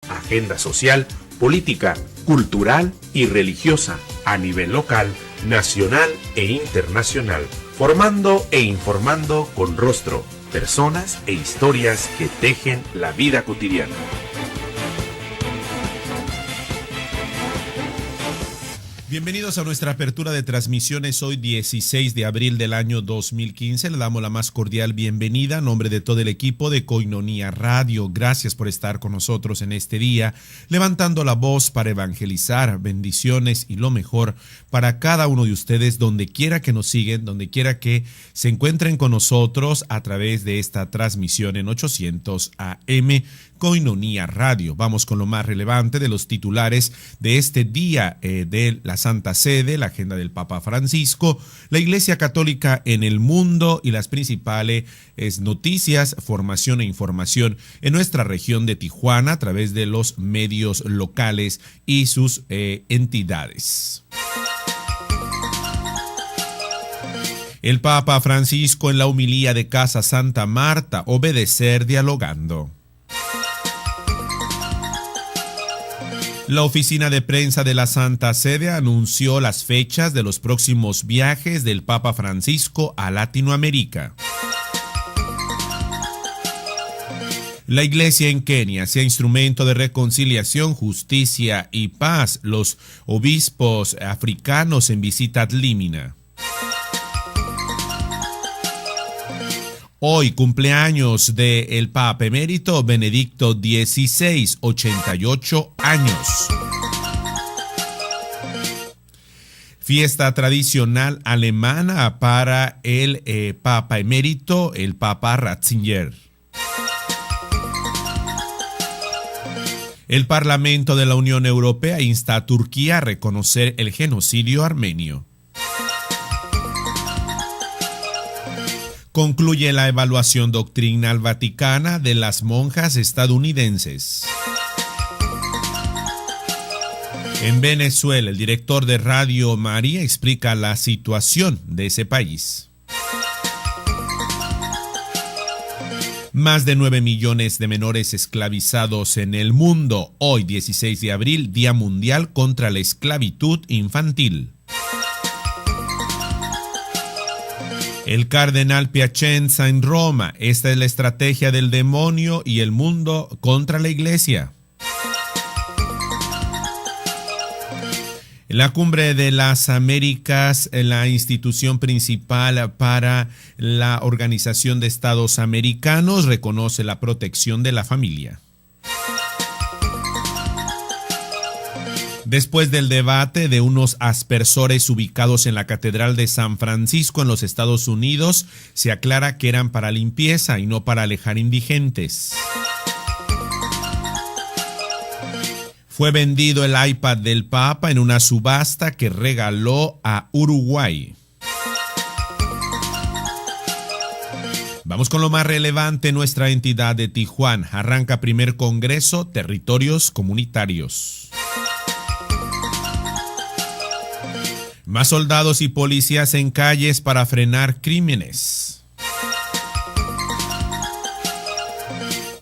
agenda social, política, cultural y religiosa a nivel local, nacional e internacional, formando e informando con rostro, personas e historias que tejen la vida cotidiana. Bienvenidos a nuestra apertura de transmisiones hoy 16 de abril del año 2015. Le damos la más cordial bienvenida a nombre de todo el equipo de Koinonia Radio. Gracias por estar con nosotros en este día, levantando la voz para evangelizar, bendiciones y lo mejor para cada uno de ustedes, donde quiera que nos siguen, donde quiera que se encuentren con nosotros a través de esta transmisión en 800 AM Koinonia Radio. Vamos con lo más relevante de los titulares de este día de la Santa Sede, la agenda del Papa Francisco, la Iglesia Católica en el mundo y las principales noticias, formación e información en nuestra región de Tijuana a través de los medios locales y sus entidades. El Papa Francisco en la homilía de Casa Santa Marta, obedecer dialogando. La oficina de prensa de la Santa Sede anunció las fechas de los próximos viajes del Papa Francisco a Latinoamérica. La Iglesia en Kenia sea instrumento de reconciliación, justicia y paz. Los obispos africanos en visita ad limina. Hoy cumpleaños del Papa Emérito Benedicto XVI, 88 años. Fiesta tradicional alemana para el Papa Emérito, el Papa Ratzinger. El Parlamento de la Unión Europea insta a Turquía a reconocer el genocidio armenio. Concluye la evaluación doctrinal vaticana de las monjas estadounidenses. En Venezuela, el director de Radio María explica la situación de ese país. Más de 9 millones de menores esclavizados en el mundo. Hoy, 16 de abril, Día Mundial contra la Esclavitud Infantil. El cardenal Piacenza en Roma. Esta es la estrategia del demonio y el mundo contra la iglesia. En la Cumbre de las Américas, la institución principal para la Organización de Estados Americanos reconoce la protección de la familia. Después del debate de unos aspersores ubicados en la Catedral de San Francisco en los Estados Unidos, se aclara que eran para limpieza y no para alejar indigentes. Fue vendido el iPad del Papa en una subasta que regaló a Uruguay. Vamos con lo más relevante en nuestra entidad de Tijuana. Arranca primer congreso Territorios Comunitarios. Más soldados y policías en calles para frenar crímenes.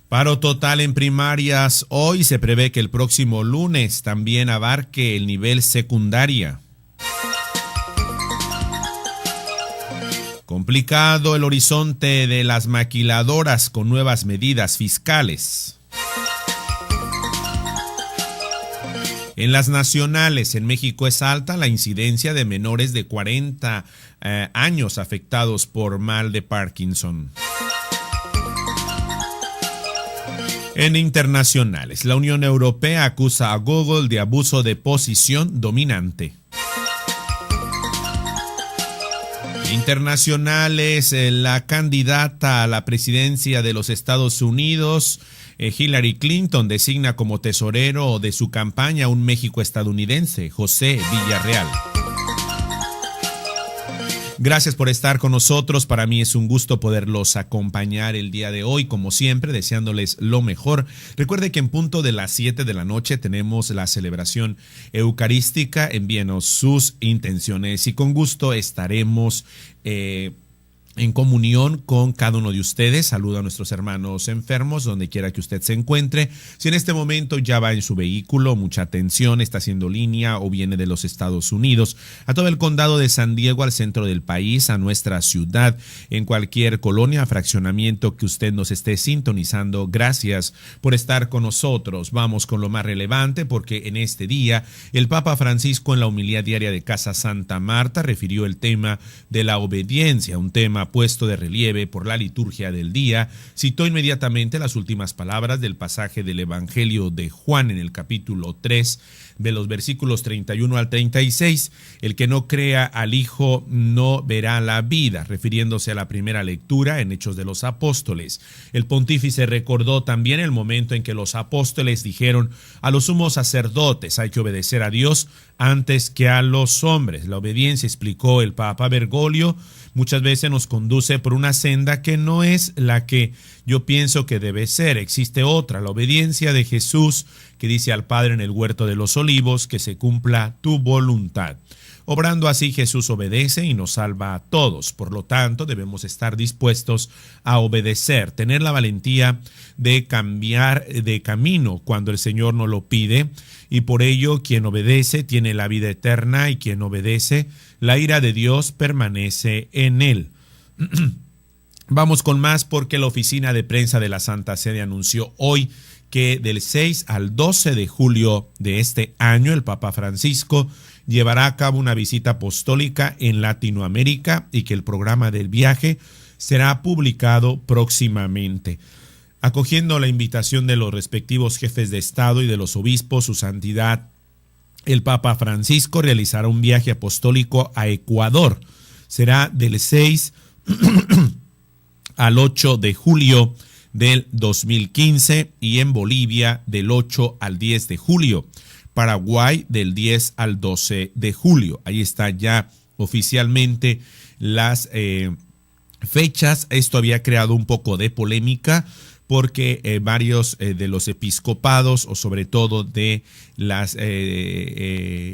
Paro total en primarias. Hoy se prevé que el próximo lunes también abarque el nivel secundaria. Complicado el horizonte de las maquiladoras con nuevas medidas fiscales. En las nacionales, en México es alta la incidencia de menores de 40 años afectados por mal de Parkinson. En internacionales, la Unión Europea acusa a Google de abuso de posición dominante. Internacionales, la candidata a la presidencia de los Estados Unidos, Hillary Clinton, designa como tesorero de su campaña a un México estadounidense, José Villarreal. Gracias por estar con nosotros. Para mí es un gusto poderlos acompañar el día de hoy, como siempre, deseándoles lo mejor. Recuerde que en punto de las 7 de la noche tenemos la celebración eucarística. Envíenos sus intenciones y con gusto estaremos en comunión con cada uno de ustedes. Saludo a nuestros hermanos enfermos, donde quiera que usted se encuentre. Si en este momento ya va en su vehículo, mucha atención, está haciendo línea o viene de los Estados Unidos, a todo el condado de San Diego, al centro del país, a nuestra ciudad, en cualquier colonia, fraccionamiento que usted nos esté sintonizando, gracias por estar con nosotros. Vamos con lo más relevante, porque en este día el Papa Francisco, en la homilía diaria de Casa Santa Marta, refirió el tema de la obediencia, un tema puesto de relieve por la liturgia del día. Citó inmediatamente las últimas palabras del pasaje del Evangelio de Juan en el capítulo 3, de los versículos 31 al 36. El que no crea al Hijo no verá la vida, refiriéndose a la primera lectura en Hechos de los Apóstoles. El pontífice recordó también el momento en que los apóstoles dijeron a los sumos sacerdotes: hay que obedecer a Dios antes que a los hombres. La obediencia, explicó el Papa Bergoglio, muchas veces nos conduce por una senda que no es la que yo pienso que debe ser. Existe otra, la obediencia de Jesús, que dice al Padre en el huerto de los olivos: que se cumpla tu voluntad. Obrando así, Jesús obedece y nos salva a todos. Por lo tanto, debemos estar dispuestos a obedecer, tener la valentía de cambiar de camino cuando el Señor nos lo pide, y por ello quien obedece tiene la vida eterna, y quien obedece, la ira de Dios permanece en él. Vamos con más, porque la oficina de prensa de la Santa Sede anunció hoy que del 6 al 12 de julio de este año el Papa Francisco llevará a cabo una visita apostólica en Latinoamérica, y que el programa del viaje será publicado próximamente. Acogiendo la invitación de los respectivos jefes de Estado y de los obispos, su santidad el Papa Francisco realizará un viaje apostólico a Ecuador. Será del 6 al 8 de julio del 2015, y en Bolivia del 8 al 10 de julio. Paraguay del 10 al 12 de julio. Ahí está ya oficialmente las fechas. Esto había creado un poco de polémica, porque varios de los episcopados, o sobre todo de las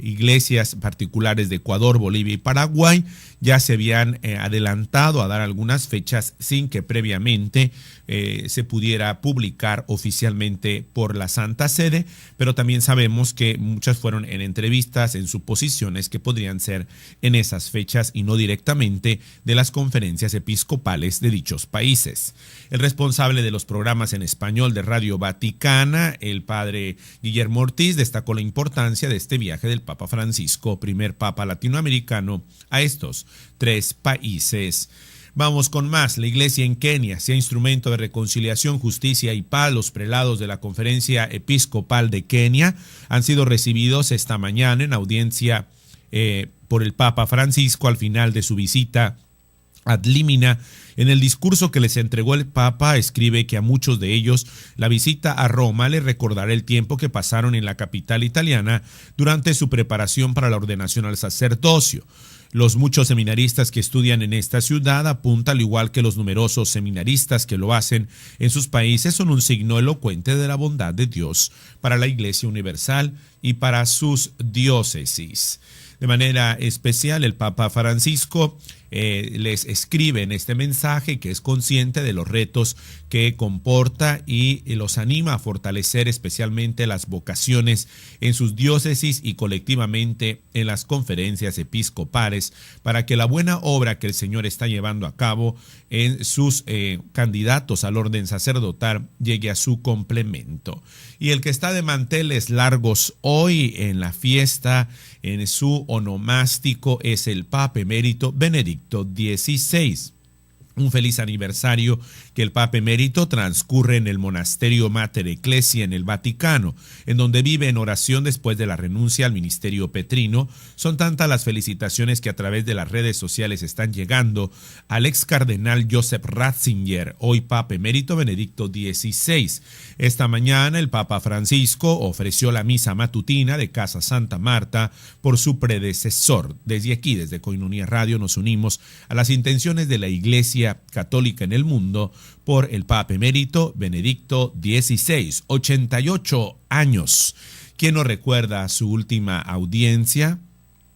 iglesias particulares de Ecuador, Bolivia y Paraguay, ya se habían adelantado a dar algunas fechas sin que previamente se pudiera publicar oficialmente por la Santa Sede, pero también sabemos que muchas fueron en entrevistas, en suposiciones que podrían ser en esas fechas y no directamente de las conferencias episcopales de dichos países. El responsable de los programas en español de Radio Vaticana, el padre Guillermo Ortiz, destacó la importancia de este viaje del Papa Francisco, primer papa latinoamericano a estos 3 países. Vamos con más. La iglesia en Kenia sea instrumento de reconciliación, justicia y paz. Los prelados de la Conferencia Episcopal de Kenia han sido recibidos esta mañana en audiencia por el Papa Francisco al final de su visita ad limina. En el discurso que les entregó el Papa, escribe que a muchos de ellos la visita a Roma les recordará el tiempo que pasaron en la capital italiana durante su preparación para la ordenación al sacerdocio. Los muchos seminaristas que estudian en esta ciudad, apunta, al igual que los numerosos seminaristas que lo hacen en sus países, son un signo elocuente de la bondad de Dios para la Iglesia Universal y para sus diócesis. De manera especial, el Papa Francisco les escribe en este mensaje que es consciente de los retos que comporta y los anima a fortalecer especialmente las vocaciones en sus diócesis y colectivamente en las conferencias episcopales, para que la buena obra que el Señor está llevando a cabo en sus candidatos al orden sacerdotal llegue a su complemento. Y el que está de manteles largos hoy en la fiesta, en su onomástico, es el Papa Emérito Benedicto XVI. Un feliz aniversario que el Papa Emérito transcurre en el monasterio Mater Ecclesiae en el Vaticano, en donde vive en oración después de la renuncia al ministerio petrino. Son tantas las felicitaciones que a través de las redes sociales están llegando al ex cardenal Joseph Ratzinger, hoy Papa Emérito Benedicto XVI. Esta mañana el Papa Francisco ofreció la misa matutina de Casa Santa Marta por su predecesor. Desde aquí, desde Koinonia Radio, nos unimos a las intenciones de la Iglesia Católica en el mundo por el Papa Emérito Benedicto XVI, 88 años. ¿Quién nos recuerda su última audiencia?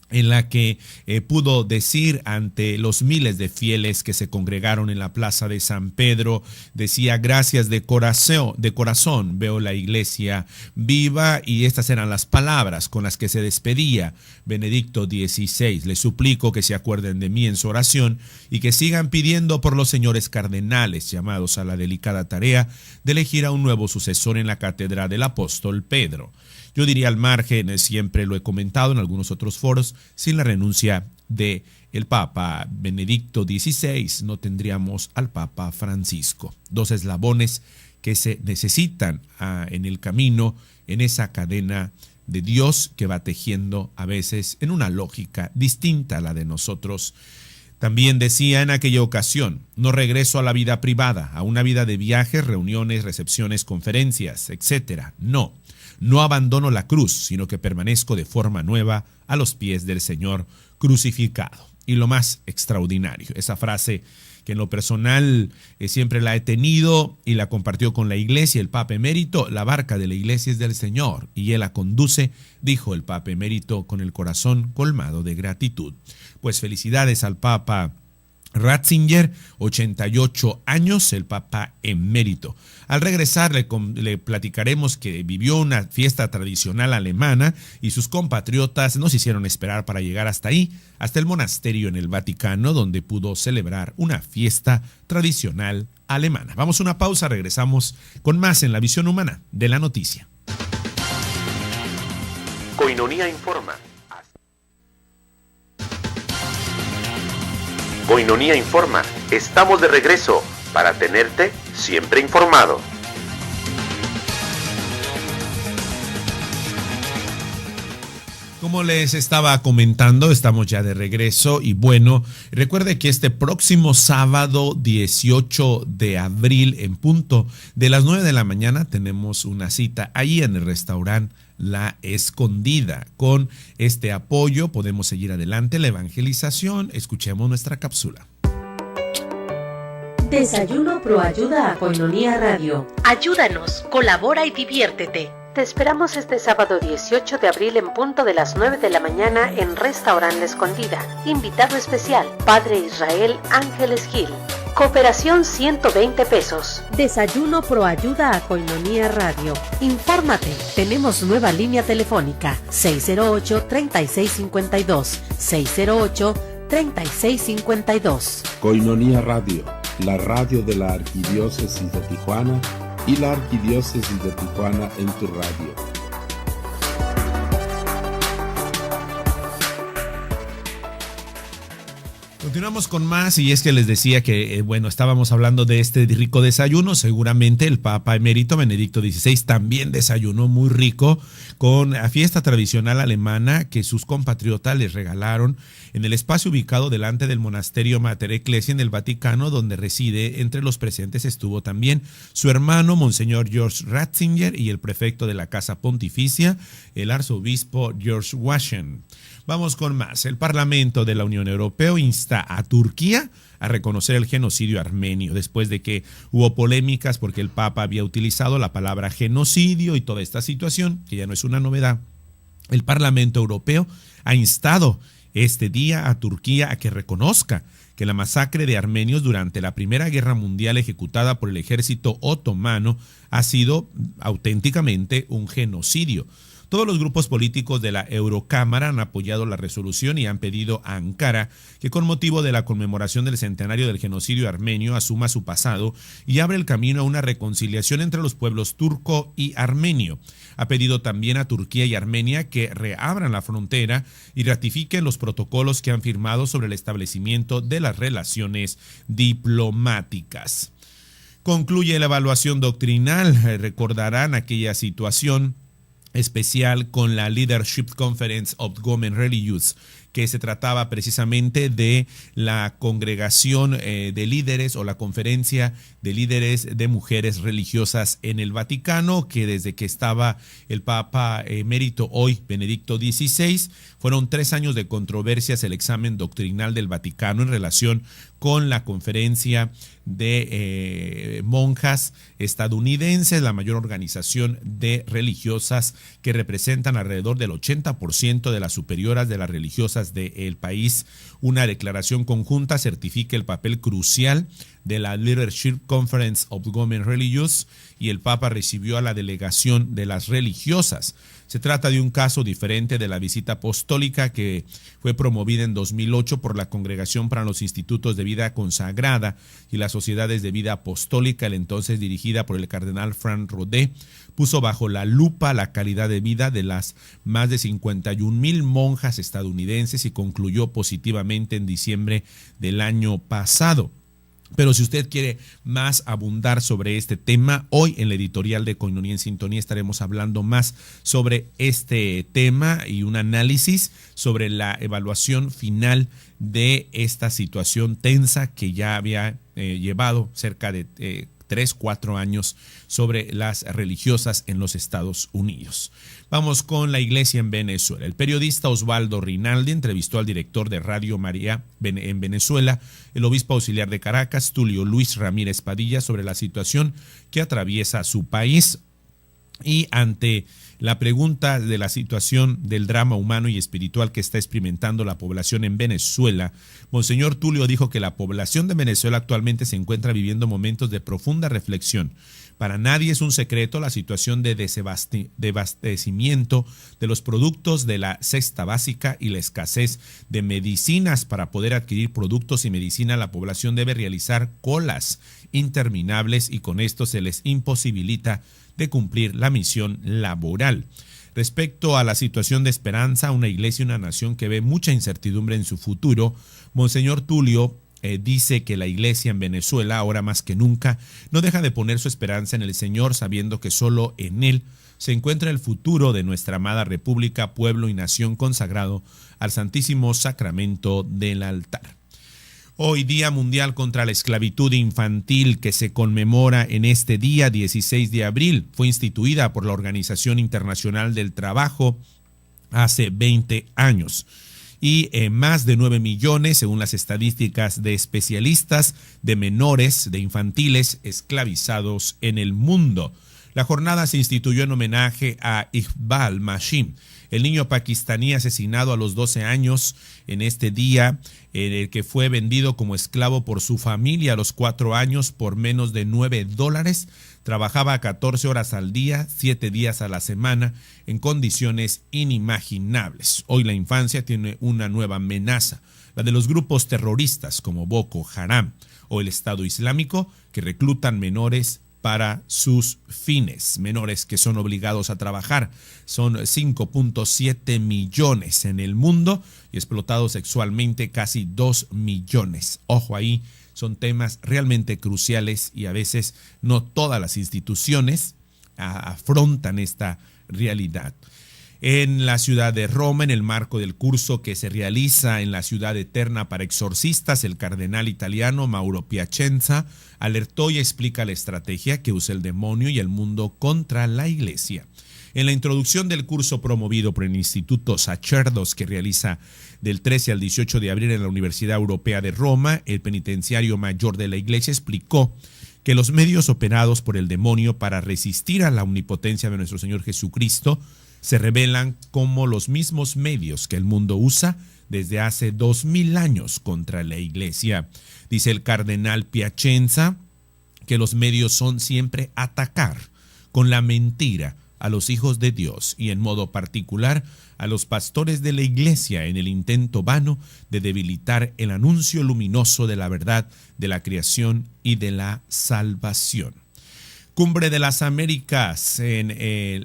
en la que pudo decir ante los miles de fieles que se congregaron en la plaza de San Pedro, decía: gracias de corazón, veo la iglesia viva. Y estas eran las palabras con las que se despedía Benedicto XVI. Les suplico que se acuerden de mí en su oración y que sigan pidiendo por los señores cardenales llamados a la delicada tarea de elegir a un nuevo sucesor en la cátedra del apóstol Pedro. Yo diría al margen, siempre lo he comentado en algunos otros foros, sin la renuncia de el Papa Benedicto XVI no tendríamos al Papa Francisco. Dos eslabones que se necesitan en el camino, en esa cadena de Dios que va tejiendo a veces en una lógica distinta a la de nosotros. También decía en aquella ocasión: no regreso a la vida privada, a una vida de viajes, reuniones, recepciones, conferencias, etc. No abandono la cruz, sino que permanezco de forma nueva a los pies del Señor crucificado. Y lo más extraordinario, esa frase que en lo personal siempre la he tenido y la compartió con la iglesia el Papa Emérito: la barca de la iglesia es del Señor y Él la conduce, dijo el Papa Emérito con el corazón colmado de gratitud. Pues felicidades al Papa Ratzinger, 88 años, el Papa Emérito. Al regresar le platicaremos que vivió una fiesta tradicional alemana y sus compatriotas nos hicieron esperar para llegar hasta ahí, hasta el monasterio en el Vaticano, donde pudo celebrar una fiesta tradicional alemana. Vamos a una pausa, regresamos con más en La Visión Humana de la Noticia. Koinonia informa. Koinonia informa. Estamos de regreso para tenerte siempre informado. Como les estaba comentando, estamos ya de regreso y bueno, recuerde que este próximo sábado 18 de abril en punto de las 9 de la mañana tenemos una cita ahí en el restaurante La Escondida. Con este apoyo podemos seguir adelante la evangelización. Escuchemos nuestra cápsula. Desayuno Proayuda a Koinonia Radio. Ayúdanos, colabora y diviértete. Te esperamos este sábado 18 de abril en punto de las 9 de la mañana en Restaurant La Escondida. Invitado especial, Padre Israel Ángeles Gil. Cooperación 120 pesos. Desayuno Proayuda a Koinonia Radio. Infórmate, tenemos nueva línea telefónica 608-3652. 608-3652. Koinonia Radio, la radio de la Arquidiócesis de Tijuana y la Arquidiócesis de Tijuana en tu radio. Continuamos con más y es que les decía que, estábamos hablando de este rico desayuno. Seguramente el Papa Emérito Benedicto XVI también desayunó muy rico con la fiesta tradicional alemana que sus compatriotas les regalaron en el espacio ubicado delante del monasterio Mater Ecclesiae en el Vaticano, donde reside. Entre los presentes estuvo también su hermano, Monseñor George Ratzinger, y el prefecto de la Casa Pontificia, el arzobispo George Washington. Vamos con más. El Parlamento de la Unión Europea insta a Turquía a reconocer el genocidio armenio, después de que hubo polémicas porque el Papa había utilizado la palabra genocidio y toda esta situación, que ya no es una novedad. El Parlamento Europeo ha instado este día a Turquía a que reconozca que la masacre de armenios durante la Primera Guerra Mundial ejecutada por el ejército otomano ha sido auténticamente un genocidio. Todos los grupos políticos de la Eurocámara han apoyado la resolución y han pedido a Ankara que con motivo de la conmemoración del centenario del genocidio armenio asuma su pasado y abra el camino a una reconciliación entre los pueblos turco y armenio. Ha pedido también a Turquía y Armenia que reabran la frontera y ratifiquen los protocolos que han firmado sobre el establecimiento de las relaciones diplomáticas. Concluye la evaluación doctrinal. Recordarán aquella situación especial con la Leadership Conference of Women Religious, que se trataba precisamente de la congregación de líderes o la conferencia de líderes de mujeres religiosas en el Vaticano, que desde que estaba el Papa Emérito, hoy Benedicto XVI, fueron 3 años de controversias el examen doctrinal del Vaticano en relación con la conferencia de monjas estadounidenses, la mayor organización de religiosas que representan alrededor del 80% de las superioras de las religiosas del país. Una declaración conjunta certifica el papel crucial de la Leadership Conference of Women Religious y el Papa recibió a la delegación de las religiosas. Se trata de un caso diferente de la visita apostólica que fue promovida en 2008 por la Congregación para los Institutos de Vida Consagrada y las Sociedades de Vida Apostólica, el entonces dirigida por el cardenal Frank Rodé, puso bajo la lupa la calidad de vida de las más de 51,000 monjas estadounidenses y concluyó positivamente en diciembre del año pasado. Pero si usted quiere más abundar sobre este tema, hoy en la editorial de Koinonia en Sintonía estaremos hablando más sobre este tema y un análisis sobre la evaluación final de esta situación tensa que ya había llevado cerca de 3-4 años sobre las religiosas en los Estados Unidos. Vamos con la iglesia en Venezuela. El periodista Osvaldo Rinaldi entrevistó al director de Radio María en Venezuela, el obispo auxiliar de Caracas, Tulio Luis Ramírez Padilla, sobre la situación que atraviesa su país. Y ante la pregunta de la situación del drama humano y espiritual que está experimentando la población en Venezuela, Monseñor Tulio dijo que la población de Venezuela actualmente se encuentra viviendo momentos de profunda reflexión. Para nadie es un secreto la situación de desabastecimiento de los productos de la cesta básica y la escasez de medicinas. Para poder adquirir productos y medicina, la población debe realizar colas interminables y con esto se les imposibilita de cumplir la misión laboral. Respecto a la situación de esperanza, una iglesia y una nación que ve mucha incertidumbre en su futuro, Monseñor Tulio dice que la iglesia en Venezuela, ahora más que nunca, no deja de poner su esperanza en el Señor, sabiendo que solo en Él se encuentra el futuro de nuestra amada república, pueblo y nación consagrado al Santísimo Sacramento del altar. Hoy, Día Mundial contra la Esclavitud Infantil, que se conmemora en este día 16 de abril, fue instituida por la Organización Internacional del Trabajo hace 20 años. Y más de 9 millones, según las estadísticas de especialistas, de menores, de infantiles esclavizados en el mundo. La jornada se instituyó en homenaje a Iqbal Mashim, el niño pakistaní asesinado a los 12 años en este día, en el que fue vendido como esclavo por su familia a los 4 años por menos de $9. Trabajaba 14 horas al día, 7 días a la semana, en condiciones inimaginables. Hoy la infancia tiene una nueva amenaza, la de los grupos terroristas como Boko Haram o el Estado Islámico, que reclutan menores para sus fines, menores que son obligados a trabajar. Son 5.7 millones en el mundo y explotados sexualmente casi 2 millones. Ojo ahí, son temas realmente cruciales y a veces no todas las instituciones afrontan esta realidad. En la ciudad de Roma, en el marco del curso que se realiza en la Ciudad Eterna para exorcistas, el cardenal italiano Mauro Piacenza alertó y explica la estrategia que usa el demonio y el mundo contra la iglesia. En la introducción del curso promovido por el Instituto Sacerdos, que realiza del 13 al 18 de abril en la Universidad Europea de Roma, el penitenciario mayor de la iglesia explicó que los medios operados por el demonio para resistir a la omnipotencia de nuestro Señor Jesucristo se revelan como los mismos medios que el mundo usa desde hace 2000 años contra la iglesia. Dice el cardenal Piacenza que los medios son siempre atacar con la mentira a los hijos de Dios y en modo particular a los pastores de la iglesia en el intento vano de debilitar el anuncio luminoso de la verdad de la creación y de la salvación. Cumbre de las Américas en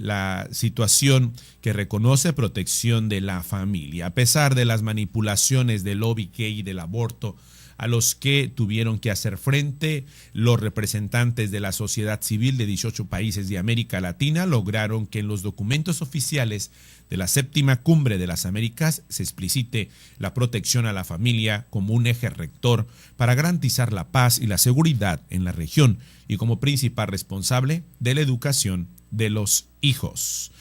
la situación que reconoce protección de la familia. A pesar de las manipulaciones del lobby gay y del aborto a los que tuvieron que hacer frente, los representantes de la sociedad civil de 18 países de América Latina lograron que en los documentos oficiales de la séptima Cumbre de las Américas se explicite la protección a la familia como un eje rector para garantizar la paz y la seguridad en la región y como principal responsable de la educación de los hijos.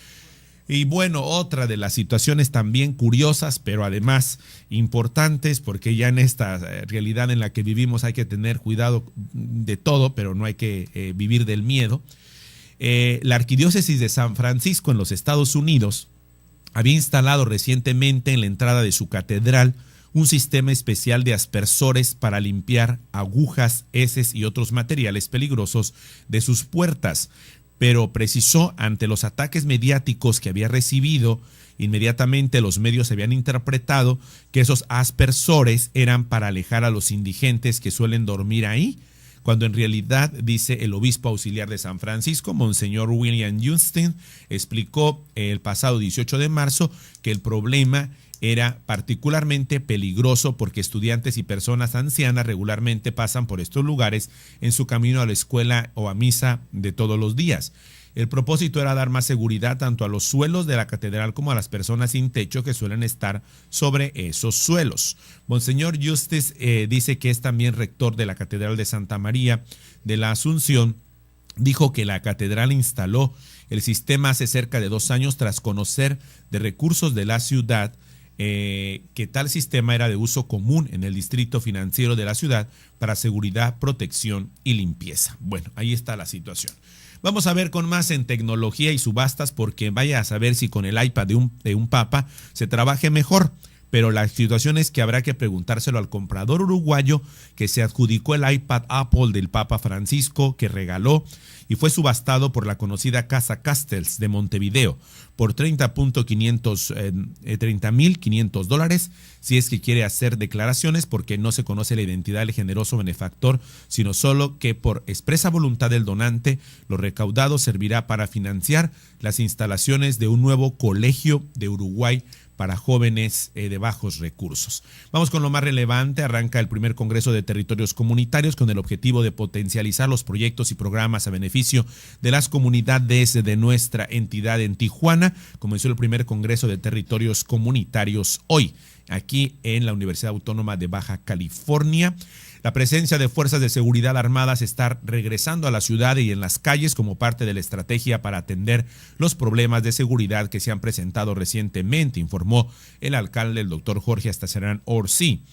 Y bueno, otra de las situaciones también curiosas, pero además importantes, porque ya en esta realidad en la que vivimos hay que tener cuidado de todo, pero no hay que vivir del miedo. La Arquidiócesis de San Francisco en los Estados Unidos había instalado recientemente en la entrada de su catedral un sistema especial de aspersores para limpiar agujas, heces y otros materiales peligrosos de sus puertas, pero precisó ante los ataques mediáticos que había recibido, inmediatamente los medios habían interpretado que esos aspersores eran para alejar a los indigentes que suelen dormir ahí, cuando en realidad, dice el obispo auxiliar de San Francisco, Monseñor William Justin, explicó el pasado 18 de marzo que el problema era particularmente peligroso porque estudiantes y personas ancianas regularmente pasan por estos lugares en su camino a la escuela o a misa de todos los días. El propósito era dar más seguridad tanto a los suelos de la catedral como a las personas sin techo que suelen estar sobre esos suelos. Monseñor Justice dice que es también rector de la Catedral de Santa María de la Asunción. Dijo que la catedral instaló el sistema hace cerca de 2 años tras conocer de recursos de la ciudad que tal sistema era de uso común en el distrito financiero de la ciudad para seguridad, protección y limpieza. Bueno, ahí está la situación. Vamos a ver con más en tecnología y subastas, porque vaya a saber si con el iPad de un papa se trabaje mejor. Pero la situación es que habrá que preguntárselo al comprador uruguayo que se adjudicó el iPad Apple del Papa Francisco, que regaló y fue subastado por la conocida Casa Castells de Montevideo por $30.500, si es que quiere hacer declaraciones, porque no se conoce la identidad del generoso benefactor, sino solo que por expresa voluntad del donante, lo recaudado servirá para financiar las instalaciones de un nuevo colegio de Uruguay para jóvenes de bajos recursos. Vamos con lo más relevante. Arranca el primer Congreso de Territorios Comunitarios con el objetivo de potencializar los proyectos y programas a beneficio de las comunidades de nuestra entidad en Tijuana. Comenzó el primer Congreso de Territorios Comunitarios hoy, aquí en la Universidad Autónoma de Baja California. La presencia de fuerzas de seguridad armadas está regresando a la ciudad y en las calles como parte de la estrategia para atender los problemas de seguridad que se han presentado recientemente, informó el alcalde, el doctor Jorge Astazarán Orsi.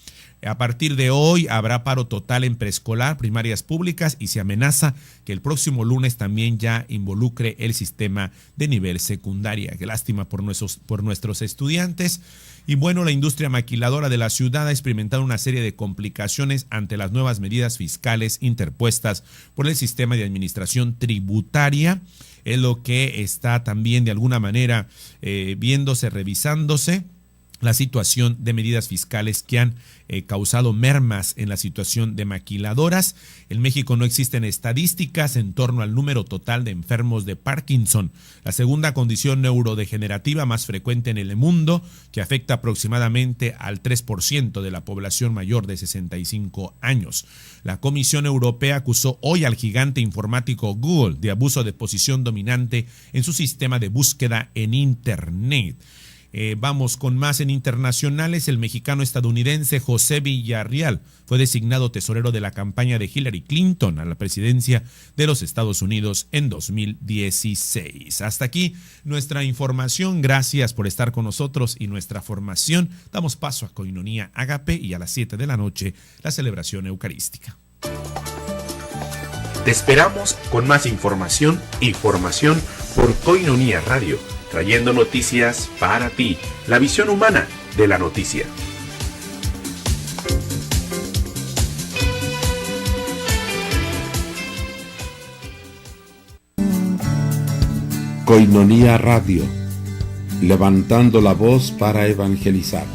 A partir de hoy habrá paro total en preescolar, primarias públicas, y se amenaza que el próximo lunes también ya involucre el sistema de nivel secundaria. Qué lástima por nuestros estudiantes. Y bueno, la industria maquiladora de la ciudad ha experimentado una serie de complicaciones ante las nuevas medidas fiscales interpuestas por el sistema de administración tributaria. Es lo que está también de alguna manera revisándose la situación de medidas fiscales que han causado mermas en la situación de maquiladoras. En México no existen estadísticas en torno al número total de enfermos de Parkinson, la segunda condición neurodegenerativa más frecuente en el mundo, que afecta aproximadamente al 3% de la población mayor de 65 años. La Comisión Europea acusó hoy al gigante informático Google de abuso de posición dominante en su sistema de búsqueda en Internet. Vamos con más en internacionales. El mexicano estadounidense José Villarreal fue designado tesorero de la campaña de Hillary Clinton a la presidencia de los Estados Unidos en 2016. Hasta aquí nuestra información. Gracias por estar con nosotros y nuestra formación. Damos paso a Koinonía Ágape y a las 7 de la noche la celebración eucarística. Te esperamos con más información y formación por Koinonía Radio, trayendo noticias para ti, la visión humana de la noticia. Koinonía Radio, levantando la voz para evangelizar.